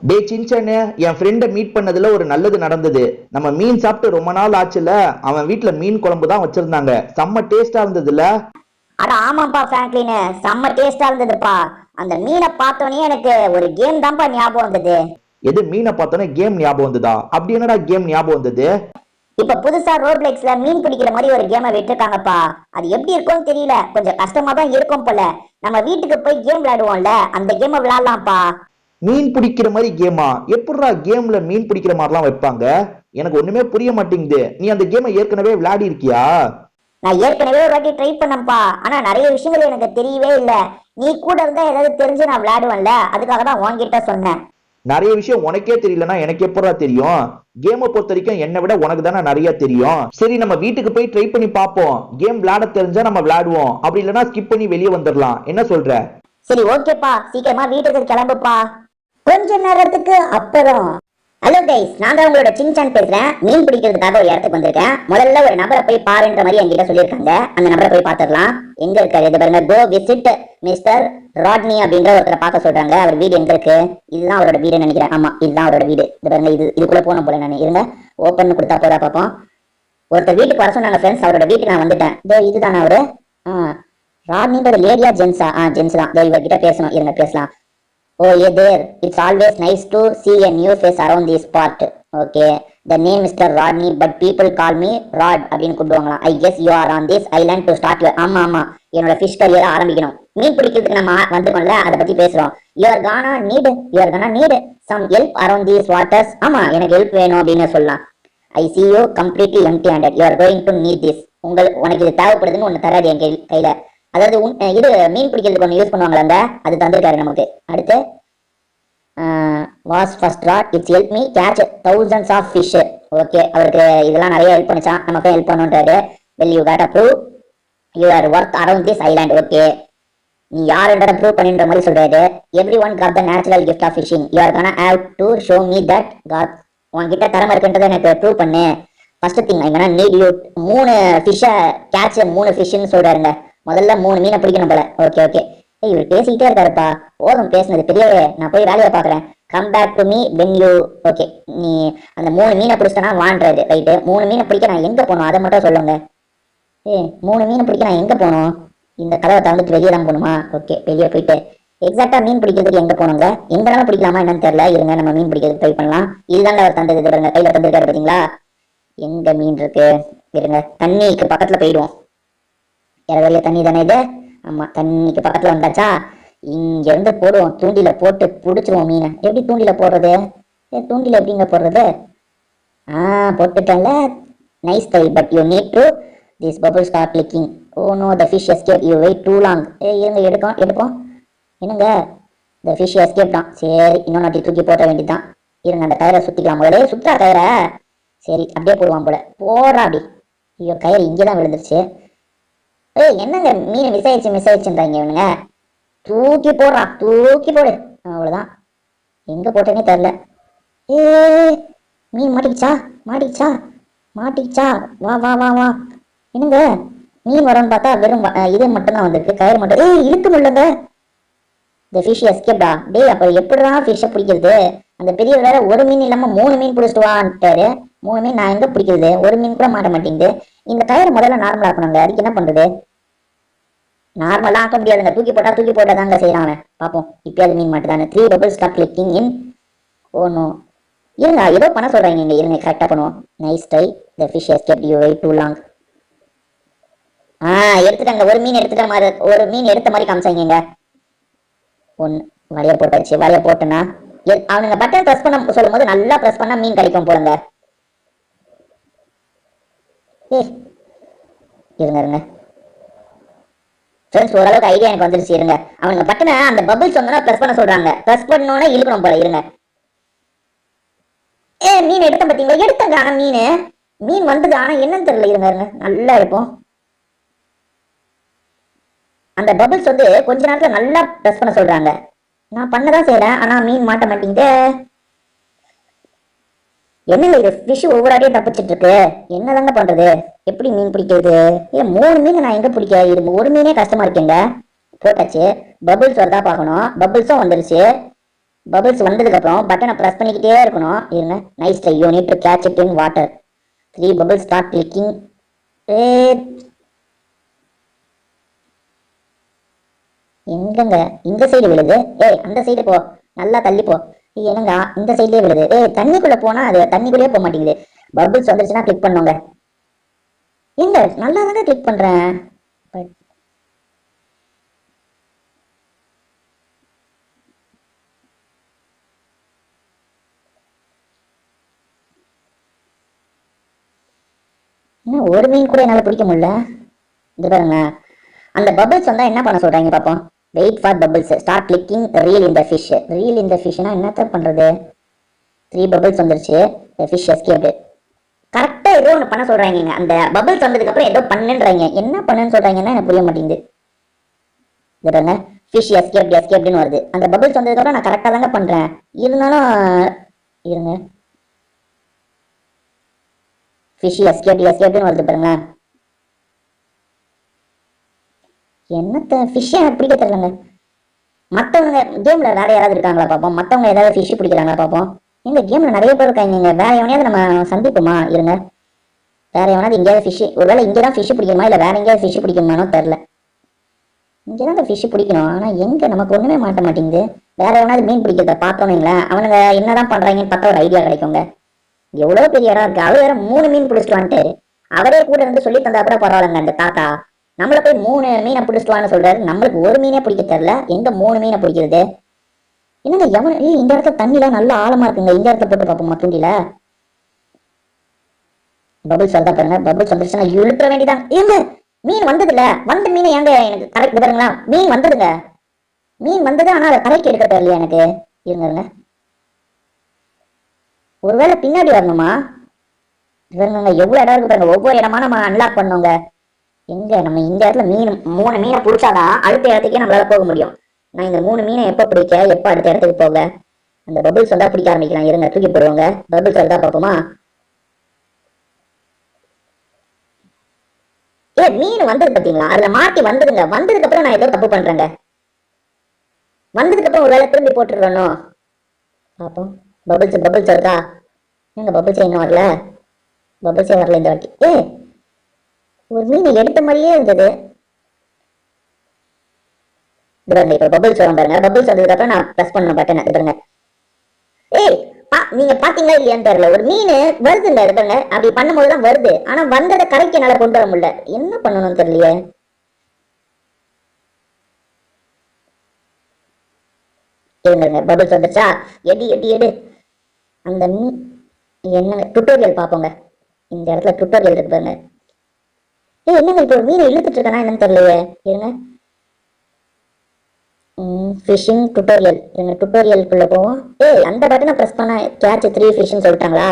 டே சின்சனு, என் ஃப்ரெண்டை மீட் பண்ணதுல ஒரு நல்லது நடந்தது. நம்ம மீன் சாப்பிட்டு ரொம்ப நாள் ஆச்சுல. அவன் வீட்டுல மீன் குழம்பு தான் வச்சிருந்தாங்க. செம்ம டேஸ்டா இருந்ததுல. அட ஆமாப்பா பிராங்க்லின், செம்ம டேஸ்டா இருந்ததுப்பா. அந்த மீனை பார்த்தோன்னே எனக்கு ஒரு கேம் தான்ப்பா ஞாபகம் வந்தது. எது மீனை பார்த்தோன்னே கேம் ஞாபகம் வந்ததா? அப்படி என்னடா கேம் ஞாபகம் வந்தது? இப்ப புதுசா ரோப்ளெக்ஸ்ல மீன் பிடிக்கிற மாதிரி ஒரு கேமை விட்டுருக்காங்கப்பா. அது எப்படி இருக்கும்னு தெரியல, கொஞ்சம் கஷ்டமா தான் இருக்கும் போல. நம்ம வீட்டுக்கு போய் கேம் விளையாடுவோம்ல, அந்த கேமை விளையாடலாம்ப்பா. மீன் பிடிக்கிற மாதிரி கேமா? எப்படிடா கேம்ல மீன் பிடிக்கிற மாதிரிலாம் வைப்பாங்க? எனக்கு ஒண்ணுமே புரிய மாட்டேங்குது. நீ அந்த கேமை ஏற்கனவே விளையாடி இருக்கியா? நான் ஏற்கனவே ஒரு வாட்டி ட்ரை பண்ணப்பா, ஆனா நிறைய விஷயங்கள் எனக்கு தெரியவே இல்லை. நீ கூட இருந்தா ஏதாவது தெரிஞ்சு நான் விளையாடுவேன்ல, அதுக்காக தான் உன்கிட்ட சொன்னேன். நிறைய விஷயம் உனக்கே தெரியலன்னா எனக்கு எப்படா தெரியும்? கேமை பொறுத்த வரைக்கும் என்னை விட உனக்கு தானே நிறைய தெரியும். சரி, நம்ம வீட்டுக்கு போய் ட்ரை பண்ணி பார்ப்போம். கேம் விளையாட தெரிஞ்சா நம்ம விளையாடுவோம், அப்படி இல்லைன்னா ஸ்கிப் பண்ணி வெளியே வந்துடலாம். என்ன சொல்ற? சரி ஓகேப்பா, சீக்கிரமா வீட்டுக்கு கிளம்புப்பா. கொஞ்ச நேரத்துக்கு அப்புறம். ஹலோ கைஸ், நான் தான் உங்களோட சின்சான் பேசுறேன். மீன் பிடிக்கிறதுக்காக ஒரு இடத்துக்கு வந்திருக்கேன். முதல்ல ஒரு நபரை போய் பாருன்ற மாதிரி என்கிட்ட சொல்லியிருக்காங்க. அந்த நபரை போய் பார்த்துடலாம். எங்க இருக்காரு? இது பாருங்க, கோ விசிட் மிஸ்டர் ராட்னி அப்படின்ற ஒருத்தரை பார்க்க சொல்றாங்க. அவர் வீடு எங்க இருக்கு? இதுதான் அவரோட வீடுன்னு நினைக்கிறேன். ஆமா, இதுதான் அவரோட வீடு. இது பாருங்க, இதுக்குள்ள போன போல. நான் இருங்க, ஓப்பன் கொடுத்தா போதா பார்ப்போம். ஒருத்தர் வீட்டுக்கு வர சொன்னாங்க ஃப்ரெண்ட்ஸ். அவரோட வீட்டுக்கு நான் வந்துட்டேன். இதுதானே அவரு? ராட்னின்ற லேடியா ஜென்ஸா? ஜென்ஸ் தான். இவர்கிட்ட பேசணும், இருங்க பேசலாம். Oh, yeah there. It's always nice to see a new face around this part. Okay. The name Mr. Rodney, but people call me Rod அப்படின்னு கூப்பிடுவாங்களாம். I guess you are on this island to start your. ஆமா, என்னோட fish கரியரை ஆரம்பிக்கணும். மீன் பிடிக்கிறதுக்கு நம்ம வந்துக்கோம்ல, அதை பத்தி பேசுறோம். You are gonna need some help around these waters. ஆமா, எனக்கு ஹெல்ப் வேணும் அப்படின்னு சொல்லலாம். I see you completely empty-handed. You are going to need this. உனக்கு இது தேவைப்படுதுன்னு ஒன்று தராது என் கையில. அதாவது இது மீன் பிடிக்கிறதுக்கு ஒன்று யூஸ் பண்ணுவாங்களாங்க, அது தந்துருக்காரு நமக்கு. அடுத்து was first rod it's help me catch thousands of fish. Okay, அவருக்கு இதெல்லாம் நிறைய ஹெல்ப் பண்ணிச்சான், நமக்கு ஹெல்ப் பண்ணுன்றாரு. Well you got prove you are work around this island. Okay, நீ யாருன்றத ப்ரூவ் பண்ணின்ற மாதிரி சொல்றாரு. Everyone got the natural gift of fishing. You are gonna have to show me that got. உன்கிட்ட திறமை இருக்குன்றதை எனக்கு ப்ரூவ் பண்ணு. First thing I gonna need you 3 ஃபிஷ்ஷை கேட்ச் 3 ஃபிஷ்ன்னு சொல்றாருங்க. முதல்ல 3 மீனை பிடிக்கணும் போல. ஓகே, இவர் பேசிக்கிட்டே இருக்காருப்பா. போதும் பேசுனது பெரியவே, நான் போய் வேலையை பாக்குறேன். Come back to me when you. Okay, நீ அந்த 3 மீனை பிடிச்சிட்டனா வான்றாரு. ரைட்டு, 3 மீனை பிடிக்க நான் எங்க போகணும் அதை மட்டும் சொல்லுங்க. 3 மீனை பிடிக்க நான் எங்க போகணும்? இந்த கதவை தந்துட்டு வெளியே தான் போகணுமா? ஓகே, வெளியே போயிட்டு எக்ஸாக்டா மீன் பிடிக்கிறதுக்கு எங்க போகணுங்க? எங்கனாலும் பிடிக்கலாமா என்னன்னு தெரியல. இருங்க, நம்ம மீன் பிடிக்கிறதுக்கு ட்ரை பண்ணலாம். இதுதாங்க அவர் தந்தது. பாருங்க, கையில தந்துருக்காரு பாத்தீங்களா? எங்க மீன் இருக்கு? இருங்க, தண்ணிக்கு பக்கத்துல போயிடுவோம். இறவெளிய தண்ணி தானே இது? ஆமா, தண்ணிக்கு பக்கத்துல வந்தாச்சா? இங்க இருந்து போடுவோம், தூண்டில போட்டு பிடிச்சிருவோம் மீனை. எப்படி தூண்டில போடுறது? தூண்டில எப்படிங்க போடுறது? போட்டுட்டேன்ல. Nice try, but you need to this bubble start clicking. Oh no, the fish escape. You wait too long. இருங்க, எடுப்போம். என்னங்க, த ஃபிஷ் எஸ்கேப் தான். சரி, இன்னொன்று நாட்டி தூக்கி போட்ட வேண்டியதான். இருங்க, அந்த கயிறை சுத்திக்கலாம். முதலே சுத்தா கயிறை. சரி, அப்படியே போடுவான் போல. போடுறா அப்படி. ஐயோ, கயிறு இங்கேதான் விழுந்துருச்சு. என்னங்க, மீன் மிஸ் ஆயிடுச்சுன்றாங்க இவனுங்க. தூக்கி போடு. அவ்வளவுதான், எங்க போட்டேனே தெரியல. மீன் மாட்டிக்கிச்சா. வா. என்னங்க, மீன் வரும்னு பார்த்தா வெறும் இது மட்டும்தான் வந்திருக்கு, கயிறு மட்டும். இழுக்க முடியலங்க. இந்த ஃபிஷ் எஸ்கேப்டா. அப்ப எப்படிதான் ஃபிஷ்ஷை பிடிக்கிறது? அந்த பெரிய வேற ஒரு மீன் இல்லாம 3 மீன் பிடிச்சிட்டு வான்ட்டாரு. 3 மீன் நான் எங்க பிடிக்கிறது? ஒரு மீன் கூட மாட்ட மாட்டேங்குது. இந்த கயிறு முதல்ல நார்மலா ஆக்கணுங்க. அதுக்கு என்ன பண்றது? நார்மலா ஆக்க முடியாதுங்க. தூக்கி போட்டா தாங்க செய்யறான் அவன். பாப்போம், இப்பயாவது மீன் மாட்டுதானே. 3 bubbles start clicking in. Oh no, இருங்க, ஏதோ பண்ண சொல்றாங்க இங்க. இருங்க, கரெக்டா பண்ணுவோம். Nice try, the fish escaped, you wait too long. எடுத்துட்டாங்க. ஒரு மீன் எடுத்த மாதிரி காமிச்சாங்க. வலைய போட்டாச்சு. வலைய போட்டனா அவனுங்க பட்டன் பிரஸ் பண்ண சொல்லும் போது நல்லா பிரஸ் பண்ணா மீன் கிடைக்கும் போலங்க. இருங்க ஃப்ரெண்ட்ஸ், ஓரளவுக்கு ஐடியா எனக்கு வந்துருச்சு. இருங்க, அவங்க பட்டனை அந்த பபிள்ஸ் வந்தோன்னா பிரஸ் பண்ண சொல்றாங்க. பிரஸ் பண்ணோன்னே இழுக்கணும் போல. இருங்க, மீன் எடுத்த பார்த்தீங்களா? எடுத்தங்க. ஆனா மீன் வந்தது, ஆனா என்னன்னு தெரியல. இருங்க, நல்லா இருப்போம். அந்த பபிள்ஸ் வந்து கொஞ்ச நேரத்துல நல்லா பிரஸ் பண்ண சொல்றாங்க. நான் பண்ணதான் செய்யறேன், ஆனா மீன் மாட்ட மாட்டேங்குது. என்னங்க இது, ஃபிஷ் ஒவ்வொரு அடியும் தப்பிச்சிட்டு இருக்கு. என்னதாங்க பண்றது? எப்படி மீன் பிடிக்கிறது? 3 மீன் நான் எங்க பிடிக்க? இது ஒரு மீனே கஷ்டமா இருக்குங்க. போட்டாச்சு. பபிள்ஸ் வருதா பார்க்கணும். பபிள்ஸும் வந்துருச்சு. பபிள்ஸ் வந்ததுக்கு அப்புறம் பட்டனை பிரஸ் பண்ணிக்கிட்டே இருக்கணும். இருங்க. Nice try. You need to catch it in water. 3 bubbles start clicking. ஏ எங்கங்க இந்த சைடு விழுது? ஏய் அந்த சைடு போ, நல்லா தள்ளி போ. என்னங்க இந்த சைட்லயே விழுது? ஏய் தண்ணிக்குள்ள போனா அது தண்ணிக்குள்ளேயே போக மாட்டேங்குது. பபிள்ஸ் வந்துருச்சுன்னா கிளிக் பண்ணுங்க. எங்க நல்லா தானே கிளிக் பண்றேன். இன்னும் ஒரு மீன் கூட என்னால பிடிக்க முடியல. இது பாருங்க, அந்த பபிள்ஸ் வந்தா என்ன பண்ண சொல்றாங்க பாப்போம். Wait for bubbles, start clicking reel in the fish. Reel in the ஃபிஷ்னா என்னத்த பண்றது? 3 பபிள்ஸ் வந்துருச்சு. Fish escaped. கரெக்டா ஏதோ ஒன்று பண்ண சொல்றாங்க. அந்த பபிள்ஸ் வந்ததுக்கு அப்புறம் ஏதோ பண்ணுன்றாங்க. என்ன பண்ணுன்னு சொல்றாங்கன்னா எனக்கு புரிய மாட்டேங்குது. இது பாருங்க, ஃபிஷ் எஸ்கேப்டுன்னு வருது. அந்த பபிள்ஸ் வந்ததுக்கு அப்புறம் நான் கரெக்டா தாங்க பண்றேன். இருந்தாலும் இருங்க, ஃபிஷ் எஸ்கேப்டுன்னு வருது பாருங்க. என்னத்த ஃபிஷ் எனக்கு பிடிக்க தெரியலங்க. மற்றவங்க கேம்ல வேற யாராவது இருக்காங்களா பார்ப்போம். மற்றவங்க ஏதாவது ஃபிஷ் பிடிக்கிறாங்களா பார்ப்போம். எங்க கேம்ல நிறைய பேர் இருக்காங்க. வேற எவனையாவது நம்ம சந்திப்போமா? இருங்க, வேற எவனாவது எங்கேயாவது ஃபிஷ், ஒருவேளை இங்கதான் ஃபிஷ் பிடிக்குமா இல்ல வேற எங்கேயாவது ஃபிஷ் பிடிக்குமானோ தெரியல. இங்கதான் ஃபிஷ் பிடிக்கணும், ஆனா எங்க நமக்கு ஒண்ணுமே மாட்ட மாட்டேங்குது. வேற எவனாவது மீன் பிடிக்கிறத பார்த்தோன்னீங்களா, அவனுங்க என்னதான் பண்றாங்கன்னு பார்த்தா ஒரு ஐடியா கிடைக்குங்க. எவ்வளவு பெரிய இடம் இருக்கு. அவர் வேற 3 மீன் பிடிச்சிட்டு வந்துட்டாரு. அவரே கூட இருந்து சொல்லி தந்தா கூட பரவாயில்லங்க. அந்த தாத்தா நம்மள போய் 3 மீனை பிடிச்சிட்டு சொல்றாரு. நம்மளுக்கு ஒரு மீனே பிடிக்க தெரியல. எங்க 3 மீனை பிடிக்கிறது? என்னங்க எவன் இந்த இடத்துல தண்ணிலாம் நல்லா ஆழமா இருக்குங்க. இந்த இடத்துல போட்டு பார்ப்போமா தூண்டில. பபிள்ஸ் வரதா பாருங்க. பபிள்ஸ் வந்துருச்சுன்னா இழுத்துற வேண்டியதான். ஏங்க மீன் வந்தது இல்ல, வந்த மீனை ஏங்க எனக்கு கரெக்ட் பாருங்களா. மீன் வந்ததுங்க, மீன் வந்தது. ஆனா அதை கரெக்ட் எடுக்க தெரியல எனக்கு. இருங்க, ஒருவேளை பின்னாடி வரணுமா? இவங்க எவ்வளவு இடம் இருக்கு பாருங்க. ஒவ்வொரு இடமா நம்ம அன்லாக் பண்ணோங்க. எங்க நம்ம இந்த இடத்துல 3 மீனை பிடிச்சாதான் அடுத்த இடத்துக்கே நம்மளால போக முடியும். நான் இந்த 3 மீனை எப்ப பிடிக்க, எப்ப அடுத்த இடத்துக்கு போக? அந்த பபிள்ஸ் வந்தா பிடிக்க ஆரம்பிக்கலாம். இருங்க, தூக்கி போடுவாங்க. பபிள்ஸ் வருதா பார்ப்போமா? மீன் வந்தது பாத்தீங்களா? அதுல மாட்டி வந்ததுங்க. வந்ததுக்கு அப்புறம் நான் ஏதோ தப்பு பண்றேங்க. வந்ததுக்கு அப்புறம் ஒரு வேலை திரும்பி போட்டுருக்கணும். பாப்போம். பபிள்ஸ் வருதா? எங்க பபிள்ஸ் இன்னும் வரல. பபிள்ஸே வரல இந்த வாட்டி. ஒரு மீன் எடுத்த மாதிரியே இருந்தது. இப்ப பபிள்ஸ் வரும் பாருங்க. பபிள்ஸ் வந்ததுக்கு அப்புறம் நான் பிரஸ் பண்ண பட்டன் பாருங்க. நீங்க பாத்தீங்களா இல்லையான்னு தெரியல. ஒரு மீன் வருதுங்க. பாருங்க, அப்படி பண்ணும்போதுதான் வருது. ஆனா வந்ததை கரைக்கு என்னால கொண்டு வர முடியல. என்ன பண்ணணும்னு தெரியலையே. பபிள்ஸ் வந்துச்சா? எடு. அந்த மீன் என்ன டுட்டோரியல் பாப்போங்க. இந்த இடத்துல டுட்டோரியல் இருக்கு பாருங்க. என்னங்க இப்போ மீனை இழுத்துட்டு இருக்கனா என்னன்னு தெரியலையே. இருங்க, ஃபிஷிங் டுட்டோரியல். எங்க டுட்டோரியலுக்குள்ள போவோம். அந்த பட்டனை பிரஸ் பண்ணா கேட்ச் 3 ஃபிஷ்னு சொல்லிட்டாங்களா?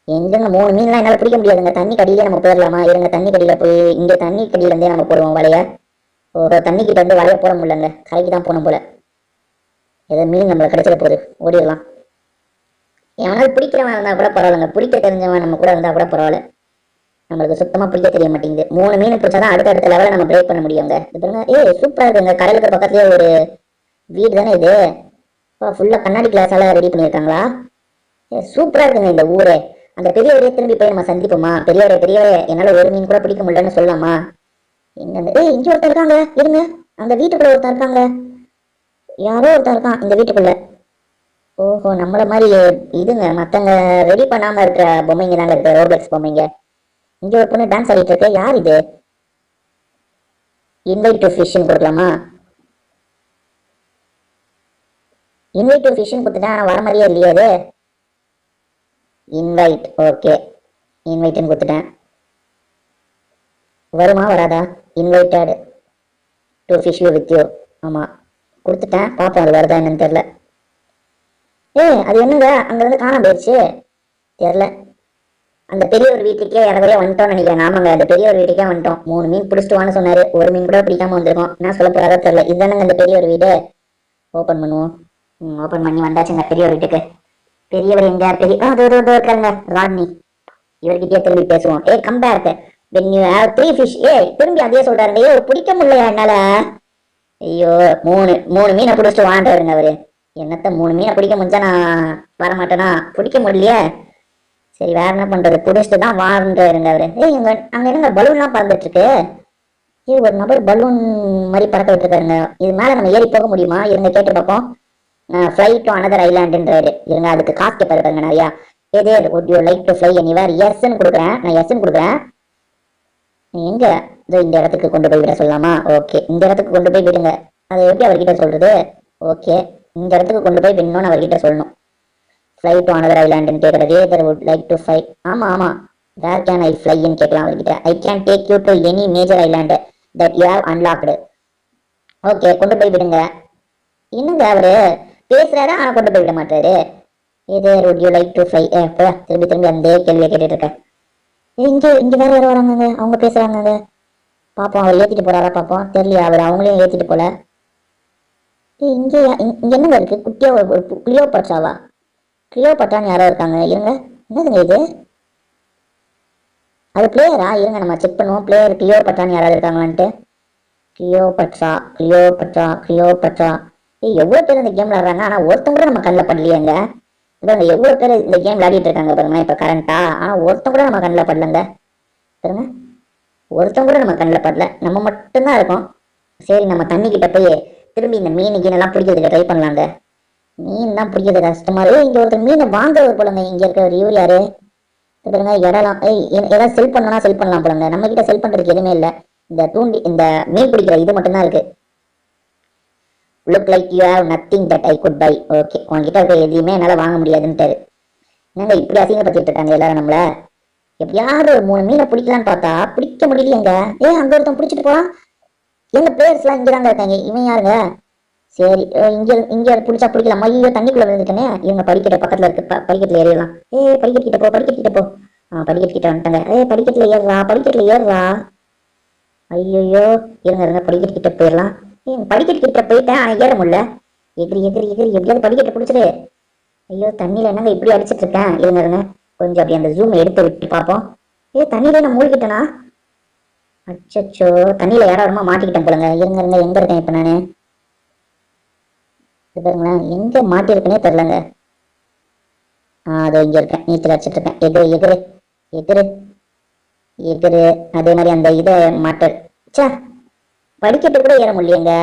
எங்கங்க 3 மீன்லாம் என்னால பிடிக்க முடியாதுங்க. தண்ணி கடியிலே நம்ம போயிடலாமா? இருங்க, தண்ணி கடியில போய் இங்க தண்ணி கடியில இருந்தே நம்ம போடுவோம் வலைய. தண்ணி கிட்ட வந்து வலைய போட முடியலங்க. கரைக்கு தான் போகணும் போல. ஏதோ மீன் நம்மள கிடைச்சிட போகுது, ஓடிடலாம். எவனாவது பிடிக்கிறவன் இருந்தா கூட பரவாயில்லைங்க. பிடிக்க தெரிஞ்சவன் நம்ம கூட இருந்தா கூட பரவாயில்ல. நம்மளுக்கு சுத்தமா பிடிக்க தெரிய மாட்டேங்குது. 3 மீன் பிடிச்சாதான் அடுத்த லெவலில் நம்ம பிரேக் பண்ண முடியுங்க. சூப்பரா இருக்குங்க. கடலுக்கு பக்கத்துலயே ஒரு வீடு தானே இது. ஃபுல்லா கண்ணாடி கிளாஸால ரெடி பண்ணியிருக்காங்களா? சூப்பரா இருக்குங்க இந்த ஊரே. அந்த பெரியவரே திரும்பி போய் நம்ம சந்திப்போமா? பெரியவரே என்னால ஒரு மீன் கூட பிடிக்க முடியலன்னு சொல்லலாமா? என்னங்க இங்க ஒருத்தர் இருக்காங்க. இருங்க, அந்த வீட்டுக்குள்ள ஒருத்தர் இருக்காங்க. யாரோ ஒருத்தர் இருக்கான் இந்த வீட்டுக்குள்ள. ஓஹோ, நம்மள மாதிரி இதுங்க மத்தவங்க ரெடி பண்ணாம இருக்கிற பொம்மைங்க தாங்க இருக்கு. ரோப்ளக்ஸ் பொம்மைங்க. இங்க ஒரு பொண்ணு டான்ஸ் ஆடிட்டு இருக்கு. யார் இது? இன்வைட் டு ஃபிஷ்னு கொடுக்கலாமா? இன்வைட் டு ஃபிஷ்னு கொடுத்துட்டேன். ஆனா வர மாதிரியே இல்லையே அது. இன்வைட், ஓகே, இன்வைட்னு கொடுத்துட்டேன். வருமா வராதா? Invited to fish you with you. ஆமா, கொடுத்துட்டேன். பாப்போம் அது வருதா என்னன்னு தெரியல. அது என்னங்க அங்க இருந்து காணாம போயிடுச்சு. தெரியல. அந்த பெரியவர் வீட்டுக்கே இறவரே வந்துட்டோம்னு நினைக்கிறேன். ஆமாங்க, அந்த பெரியவர் வீட்டுக்கே வந்துட்டோம். 3 மீன் பிடிச்சிட்டு வான்னு சொன்னாரு. ஒரு மீன் கூட பிடிக்காம வந்திருக்கோம். என்ன சொல்ல போறாரோ தெரியல. இதுதானங்க அந்த பெரியவர் வீடு. ஓபன் பண்ணுவோம். ஓபன் பண்ணி வந்தாச்சுங்க பெரியவர் வீட்டுக்கு. பெரியவர் எங்க? இருக்காங்க ராட்னி. இவர்கிட்டயே திரும்பி பேசுவோம். Come back when you have 3 fish. திரும்பி அதே சொல்றாருங்க. பிடிக்க முடியல என்னால. ஐயோ, 3 மீனை பிடிச்சிட்டு வாண்டாருங்க அவரு. என்னத்த 3 மீனை பிடிக்க முடிஞ்சா நான் வர மாட்டேனா? பிடிக்க முடியலையே. சரி வேற என்ன பண்றது, பிடிச்சிட்டு தான் வாருங்க அவரு. அங்க என்னங்க பலூன்லாம் பறந்துட்டு இருக்கு. ஒரு நபர் பலூன் மாதிரி பறக்க விட்டுருக்காருங்க. இது மேல நம்ம ஏறி போக முடியுமா? இருங்க கேட்டு பார்ப்போம். ஃப்ளை டு அனதர் ஐலாண்டுன்றாரு. இருங்க அதுக்கு காசு கேட்பாருங்க நிறையா. ஏதே would you like to fly anywhere? எஸ்ன்னு கொடுக்குறேன். நான் எஸ்ன்னு கொடுக்குறேன். எங்க இந்த இடத்துக்கு கொண்டு போய் விட சொல்லலாமா? ஓகே, இந்த இடத்துக்கு கொண்டு போய் விடுங்க. அதை எப்படி அவர்கிட்ட சொல்றது? ஓகே, இந்த இடத்துக்கு கொண்டு போய் விடணும்னு அவர்கிட்ட சொல்லணும். ஃப்ளை டு அனதர் ஐலாண்டுன்னு கேட்கறது. Other would like to fly. ஆமா வேர் கேன் ஐ ஃப்ளைன்னு கேட்கலாம் அவர்கிட்ட. I can take you to any major island that you have unlocked. Okay, கொண்டு போய் விடுங்க. என்னங்க அவரு பேசுறாரு ஆனா கொண்டு போய் விட மாட்டாரு. ஏதே would you like to fly? திரும்பி அந்த கேள்வியை கேட்டுட்டு இருக்கேன். இங்க வேற யாரும் வராங்க, அவங்க பேசுறாங்க. பாப்போம் அவர் ஏத்திட்டு போறாரா பாப்போம். தெரியல, அவர் அவங்களையும் ஏத்திட்டு போல. இங்க என்னங்க இருக்கு? குட்டியா கிளியோபட்ராவா? கிளியோபட்ரான்னு யாரோ இருக்காங்க. இருங்க, என்னதுங்க இது? அது பிளேயரா? இருங்க நம்ம செக் பண்ணுவோம். பிளேயர் கிளியோபட்ரான்னு யாராவது இருக்காங்களான்ட்டு. கிளியோபட்ரா. எவ்வளவு பேர் இந்த கேம் விளையாடுறாங்க, ஆனா ஒருத்தங்க கூட நம்ம கண்ணில் படலையேங்க. பாருங்க எவ்வளவு பேர் இந்த கேம் விளையாடிட்டு இருக்காங்க பாருங்க இப்ப கரண்டா. ஆனா ஒருத்தங்க கூட நம்ம கண்ணில் படலங்க. பாருங்க ஒருத்தங்க கூட நம்ம கண்ணில் படல, நம்ம மட்டும்தான் இருக்கோம். சரி நம்ம தண்ணி கிட்ட போய் திரும்பி இந்த மீன் கீனெல்லாம் பிடிக்கிறதுக்கு ட்ரை பண்ணலாங்க. மீன் தான் பிடிக்கிறது கஷ்டமா இருக்கு. இங்க ஒருத்தர் மீனை வாங்குறவர் போலங்க. இங்க இருக்கிற இவர் யாரு பாருங்க. இடலாம் ஏதாவது செல் பண்ணலாம், செல் பண்ணலாம் போலங்க. நம்ம கிட்ட செல் பண்றதுக்கு எதுவுமே இல்லை. இந்த மீன் பிடிக்கிற இது மட்டும்தான் இருக்கு. Look like you have nothing that I good bye. Okay, உங்ககிட்ட இருக்க எதையுமே என்னால வாங்க முடியாதுன்ட்டாரு. என்னங்க இப்படி அசிங்கப்படுத்திட்டு இருக்காங்க எல்லாரும் நம்மள. எப்படியாவது ஒரு 3 மீனை பிடிக்கலான்னு பார்த்தா பிடிக்க முடியலையேங்க. அங்க ஒருத்தன் பிடிச்சிட்டு போறான். எங்க பிளேயர்ஸ் எல்லாம் இங்கதாங்க இருக்காங்க. இவன் யாருங்க? சரி இங்க பிடிச்சா பிடிக்கலாம். ஐயோ தண்ணிக்குள்ள விழுந்துட்டேனே. இவங்க படிக்கட்ட பக்கத்துல இருக்கு, படிக்கட்டுல ஏறிடலாம். படிக்கட்டு கிட்ட போ. படிக்கட்டு கிட்ட வந்துட்டாங்க. படிக்கட்டுல ஏறுறா. ஐயோ இருங்க படிக்கட்டு கிட்ட போயிடலாம். படிக்கட்டு கிட்ட போயிட்டேன் ஆனா ஏற முடியல. எகிரி எப்படியாவது படிக்கட்டை பிடிச்சிரு. ஐயோ தண்ணியில என்னங்க இப்படி அடிச்சிட்டு இருக்கேன். இருங்க கொஞ்சம் அப்படி அந்த ஜூம் எடுத்து விட்டு பார்ப்போம். தண்ணியில நான் மூழ்கிட்டேனா? அச்சோ தண்ணியில யாராருமா மாட்டிக்கிட்டேன் போலங்க. இருங்க எங்க இருக்கேன் இப்ப நானு? பாருங்களேன் எங்க மாட்டிருக்கேனே தெரியலங்க. அதோ இங்க இருக்கேன், நீச்சல் அடிச்சிட்டு இருக்கேன். எதிரு அதே மாதிரி அந்த இதை மாட்ட. படிக்கட்டு கூட ஏற முடியலையங்க.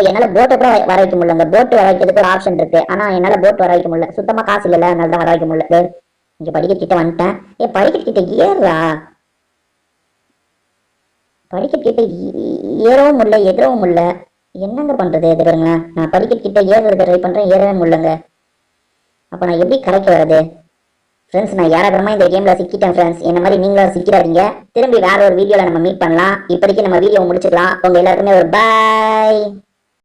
என்னால போட்டை கூட வர வைக்க முடியலங்க. போட்டு வர வைக்கிறதுக்கு ஒரு ஆப்ஷன் இருக்கு, ஆனா என்னால போட் வர வைக்க முடியல. சுத்தமா காசு இல்லைல்ல, அதனால தான் வர வைக்க முடியல. இங்க படிக்கட்டு கிட்ட வந்துட்டேன். படிக்கட்டு கிட்ட ஏறுறா. படிக்கட்டு கிட்ட ஏறவும் முடியல, எதிரவும் முடியல. என்னங்க பண்றது? இது பாருங்க, நான் படிக்கட்டு கிட்ட ஏறுறதுக்கு ட்ரை பண்றேன், ஏறவே முடியலங்க. அப்ப நான் எப்படி கரைக்கு வர்றது? ஃப்ரெண்ட்ஸ் நான் ஏராளமா இந்த கேம்ல சிக்கிட்டேன் ஃப்ரெண்ட்ஸ். என்ன மாதிரி நீங்களும் சிக்கிறாதீங்க. திரும்பி வேற ஒரு வீடியோல நம்ம மீட் பண்ணலாம். இப்போதைக்கு நம்ம வீடியோ முடிச்சுக்கலாம். உங்க எல்லாருக்குமே ஒரு பாய்.